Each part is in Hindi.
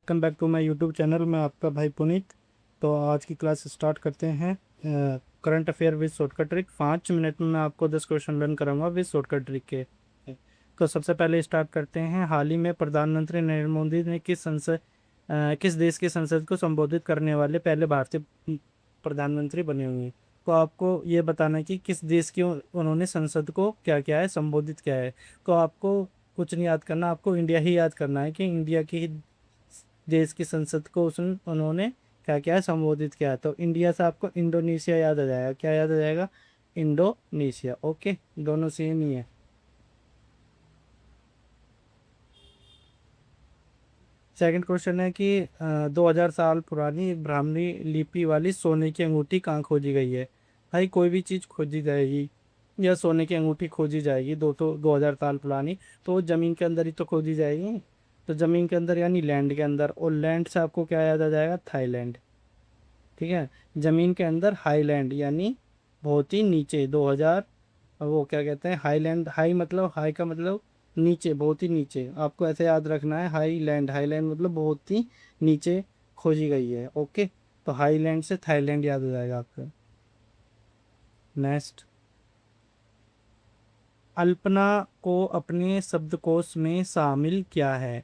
Welcome back to my YouTube channel. मैं आपका भाई पुनीत। तो आज की क्लास स्टार्ट करते हैं। Current affair with shortcut trick. 5 minute में मैं आपको 10 क्वेश्चन लर्न कराऊंगा विद शॉर्टकट ट्रिक के। तो सबसे पहले स्टार्ट करते हैं। हाल ही में प्रधानमंत्री नरेंद्र मोदी ने किस देश की संसद को संबोधित करने वाले पहले भारतीय प्रधानमंत्री बने हुए हैं। तो आपको ये बताना है कि किस देश की उन्होंने संसद को क्या क्या है, संबोधित किया है। तो आपको कुछ नहीं याद करना, आपको इंडिया ही याद करना है कि इंडिया की ही देश की संसद को उन्होंने क्या क्या संबोधित किया। तो इंडिया से आपको इंडोनेशिया याद आ जाएगा। क्या याद आ जाएगा? इंडोनेशिया। ओके, दोनों सेम ही है। सेकंड क्वेश्चन है कि 2000 साल पुरानी ब्राह्मणी लिपि वाली सोने की अंगूठी कहाँ खोजी गई है। भाई कोई भी चीज़ खोजी जाएगी या सोने की अंगूठी खोजी जाएगी 2000 साल पुरानी, तो वो जमीन के अंदर ही तो खोजी जाएगी। तो जमीन के अंदर यानी लैंड के अंदर, और लैंड से आपको क्या याद आ जाएगा? थाईलैंड। ठीक है। जमीन के अंदर हाईलैंड यानी बहुत ही नीचे। 2000, वो क्या कहते हैं, हाईलैंड। हाई मतलब, हाई का मतलब नीचे, बहुत ही नीचे। आपको ऐसे याद रखना है, हाईलैंड। हाईलैंड मतलब बहुत ही नीचे खोजी गई है। ओके, तो हाईलैंड से थाईलैंड याद हो जाएगा आपको। नेक्स्ट, अल्पना को अपने शब्दकोश में शामिल किया है।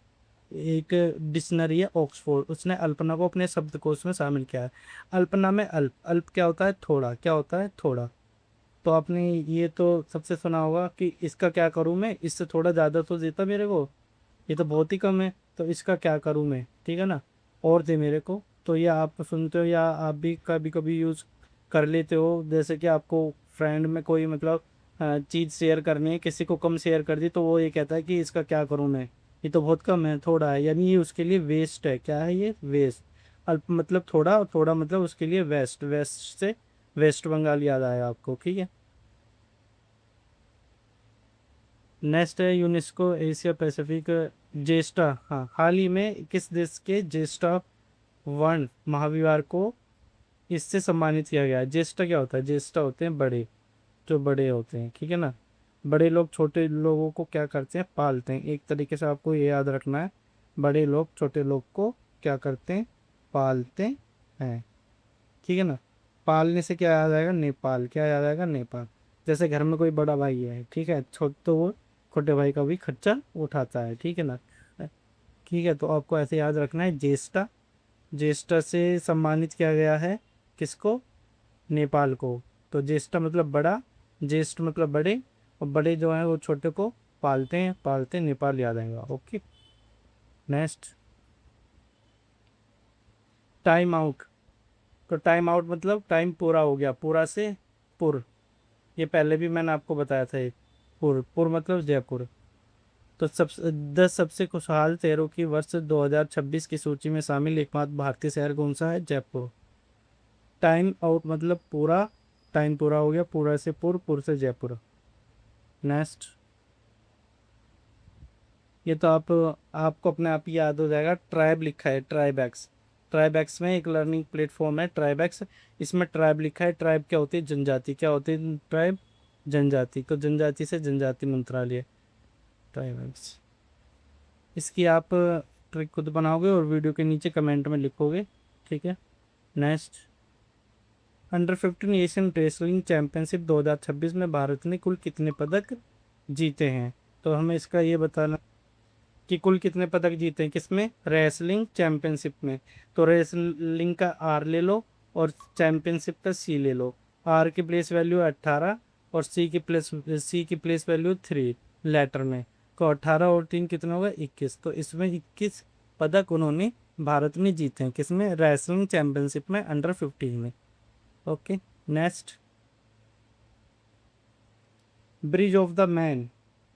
एक डिक्शनरी है ऑक्सफोर्ड, उसने अल्पना को अपने शब्दकोश में शामिल किया है। अल्पना में अल्प, अल्प क्या होता है? थोड़ा। क्या होता है? थोड़ा। तो आपने ये तो सबसे सुना होगा कि इसका क्या करूं मैं, इससे थोड़ा ज़्यादा तो देता मेरे को, ये तो बहुत ही कम है, तो इसका क्या करूं मैं। ठीक है ना, और दे मेरे को। तो ये आप सुनते हो या आप भी कभी कभी यूज़ कर लेते हो। जैसे कि आपको फ्रेंड में कोई मतलब चीज़ शेयर करनी है, किसी को कम शेयर कर दी, तो वो ये कहता है कि इसका क्या करूं मैं, ये तो बहुत कम है, थोड़ा है, यानी ये उसके लिए वेस्ट है। क्या है ये? वेस्ट। अल्प मतलब थोड़ा, और थोड़ा मतलब उसके लिए वेस्ट। वेस्ट से वेस्ट बंगाल याद आया आपको। ठीक है। नेक्स्ट है यूनेस्को एशिया पैसिफिक ज्येष्ठा, हाँ, हाल ही में किस देश के ज्येष्ठा वन महाविहार को इससे सम्मानित किया गया है। ज्येष्ठा क्या होता है? ज्येष्ठा होते हैं बड़े, जो बड़े होते हैं। ठीक है ना, बड़े लोग छोटे लोगों को क्या करते हैं? पालते हैं। एक तरीके से आपको ये याद रखना है, बड़े लोग छोटे लोग को क्या करते हैं? पालते हैं। ठीक है ना। पालने से क्या याद आएगा? नेपाल। क्या याद आएगा? नेपाल। जैसे घर में कोई बड़ा भाई है, ठीक है, तो वो छोटे भाई का भी खर्चा उठाता है। ठीक है ना। ठीक है, तो आपको ऐसे याद रखना है, ज्येष्ठा। ज्येष्ठा से सम्मानित किया गया है किसको? नेपाल को। तो ज्येष्ठा मतलब बड़ा, ज्येष्ठ मतलब बड़े, और बड़े जो है वो छोटे को पालते हैं। पालते नेपाल याद आएगा। ओके। Next, time out. तो टाइम आउट मतलब टाइम पूरा हो गया, पूरा से पुर। ये पहले भी मैंने आपको बताया था। एक पुर, पुर मतलब जयपुर। तो 10 सबसे खुशहाल शहरों की वर्ष 2026 की सूची में शामिल एकमात्र भारतीय शहर कौन सा है? जयपुर। टाइम आउट मतलब पूरा, टाइम पूरा हो गया, पूरा से पुर से जयपुर। नेक्स्ट, ये तो आपको अपने आप ही याद हो जाएगा। ट्राइब लिखा है, ट्राइबैक्स। ट्राइबैक्स में एक लर्निंग प्लेटफॉर्म है ट्राइबैक्स। इसमें ट्राइब लिखा है। ट्राइब क्या होती है? जनजाति। क्या होती है ट्राइब? जनजाति। तो जनजाति से जनजाति मंत्रालय, ट्राइबैक्स। इसकी आप ट्रिक खुद बनाओगे और वीडियो के नीचे कमेंट में लिखोगे। ठीक है। Next, under 15 Asian wrestling championship 2026 में भारत ने कुल कितने पदक जीते हैं। तो हमें इसका ये बताना कि कुल कितने पदक जीते हैं किसमें? रेसलिंग चैंपियनशिप में। तो रेसलिंग का आर ले लो और चैंपियनशिप का सी ले लो। आर की प्लेस वैल्यू 18 और सी की प्लेस वैल्यू 3 लेटर में। तो 18 और 3 कितना होगा? 21। तो इसमें 21 पदक उन्होंने भारत में जीते हैं। किसमें? रेसलिंग चैंपियनशिप में, अंडर 15 में। Okay. Next, bridge of the man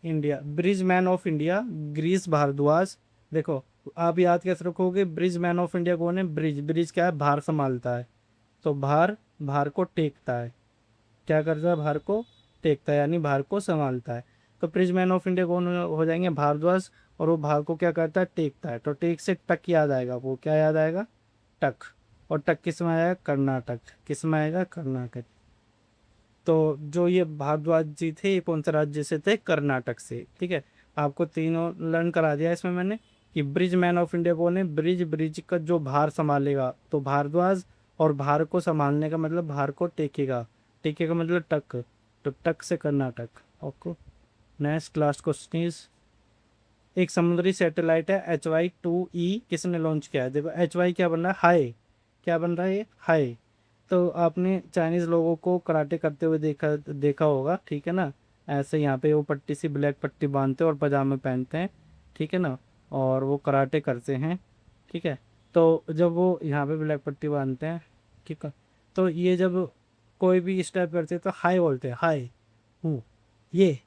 India, bridge man of India, Girish Bharadwaj. देखो, आप याद कैसे रखोगे? ब्रिज मैन ऑफ इंडिया कौन है? ब्रिज, ब्रिज क्या है? भार संभालता है। तो भार, भार को टेकता है। क्या करता है? भार को टेकता है, यानी भार को संभालता है। तो ब्रिज मैन ऑफ इंडिया कौन हो जाएंगे? भारद्वाज। और वो भार को क्या करता है? टेकता है। तो टेक से टक याद आएगा। वो क्या याद आएगा? टक। और टक किस में आएगा? कर्नाटक। किस में आएगा? कर्नाटक। तो जो ये भारद्वाज जी थे, ये कौन से राज्य से थे? कर्नाटक से। ठीक है। आपको तीनों लर्न करा दिया इसमें मैंने, कि ब्रिज मैन ऑफ इंडिया कौन है, ब्रिज का जो भार संभालेगा, तो भारद्वाज। और भार को संभालने का मतलब भार को टेकेगा, टेकेगा मतलब टक, तो टक से Karnataka. Okay, next last question is, एक समुद्री सैटेलाइट है HY-2E, किसने लॉन्च किया है? देखो HY क्या बन रहा है, हाई, क्या बन रहा है ये, हाई। तो आपने चाइनीज़ लोगों को कराटे करते हुए देखा देखा होगा, ठीक है ना। ऐसे यहाँ पे वो पट्टी सी ब्लैक पट्टी बांधते हैं और पजामे पहनते हैं, ठीक है ना, और वो कराटे करते हैं, ठीक है। तो जब वो यहाँ पे ब्लैक पट्टी बांधते हैं, ठीक है, तो ये जब कोई भी स्टेप करते हैं तो हाई बोलते हैं, हाई हूँ, ये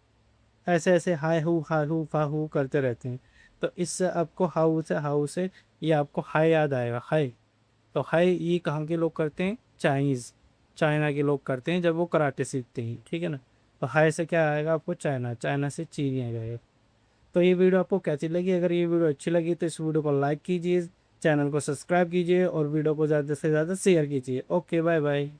ऐसे ऐसे हाय हू करते रहते हैं। तो इससे आपको हाउ से ये आपको हाय याद आएगा, हाय। तो हाय ये कहाँ के लोग करते हैं, चाइनीज़, चाइना के लोग करते हैं जब वो कराटे सीखते हैं, ठीक है ना। तो हाय से क्या आएगा आपको, चाइना, चाइना से चीन आएगा। तो ये वीडियो आपको कैसी लगी? अगर ये वीडियो अच्छी लगी तो इस वीडियो को लाइक कीजिए, चैनल को सब्सक्राइब कीजिए और वीडियो को ज़्यादा से ज़्यादा शेयर कीजिए। Okay, bye bye.